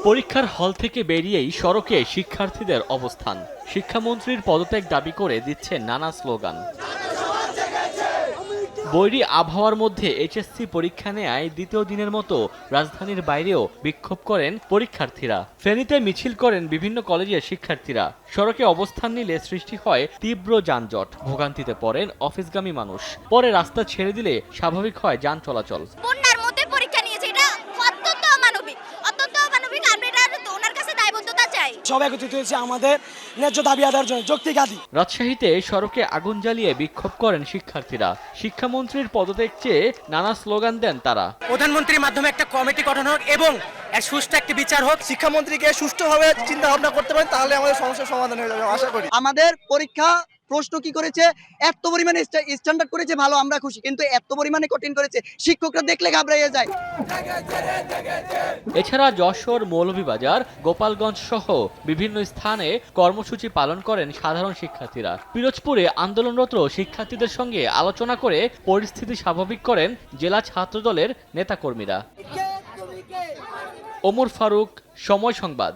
পরীক্ষার হল থেকে বেরিয়েই সড়কে শিক্ষার্থীদের অবস্থান। শিক্ষামন্ত্রীর পদত্যাগ দাবি করে দিচ্ছেন নানা স্লোগান। বৈরী আবহাওয়ার মধ্যে এইচএসসি পরীক্ষা নেয় দ্বিতীয় দিনের মতো রাজধানীর বাইরেও বিক্ষোভ করেন পরীক্ষার্থীরা। ফেনীতে মিছিল করেন বিভিন্ন কলেজের শিক্ষার্থীরা। সড়কে অবস্থান নিলে সৃষ্টি হয় তীব্র যানজট, ভোগান্তিতে পড়েন অফিসগামী মানুষ। পরে রাস্তা ছেড়ে দিলে স্বাভাবিক হয় যান চলাচল। বন্যার মধ্যে পরীক্ষা নিয়েছে, এটা অত্যন্ত অমানবিক। আমরা এটা ওনার কাছে দায়বদ্ধতা চাই। সব একত্রিত হয়েছে আমাদের ন্যায্য দাবি আদায়ের জন্য, যৌক্তিক দাবি। রাজশাহীতে সড়কে আগুন জ্বালিয়ে বিক্ষোভ করেন শিক্ষার্থীরা। শিক্ষামন্ত্রীর পদত্যাগ চেয়ে নানা স্লোগান দেন তারা। প্রধানমন্ত্রীর মাধ্যমে একটা কমিটি গঠন হোক এবং সুষ্ঠু একটি বিচার হোক। শিক্ষামন্ত্রীকে সুষ্ঠুভাবে চিন্তা ভাবনা করতে পারেন, তাহলে আমাদের সমস্যার সমাধান হয়ে যাবে আশা করি। আমাদের পরীক্ষা প্রশ্ন কি করেছে, এত পরিমাণে স্ট্যান্ডার্ড করেছে, ভালো, আমরা খুশি, কিন্তু এত পরিমাণে কঠিন করেছে শিক্ষকরা দেখলে ঘাবড়াইয়া যায়। এছাড়া যশোর, মৌলভীবাজার, গোপালগঞ্জ সহ বিভিন্ন স্থানে কর্মসূচি পালন করেন সাধারণ শিক্ষার্থীরা। পিরোজপুরে আন্দোলনরত শিক্ষার্থীদের সঙ্গে আলোচনা করে পরিস্থিতি স্বাভাবিক করেন জেলা ছাত্রদলের নেতাকর্মীরা। ওমর ফারুক, সময় সংবাদ।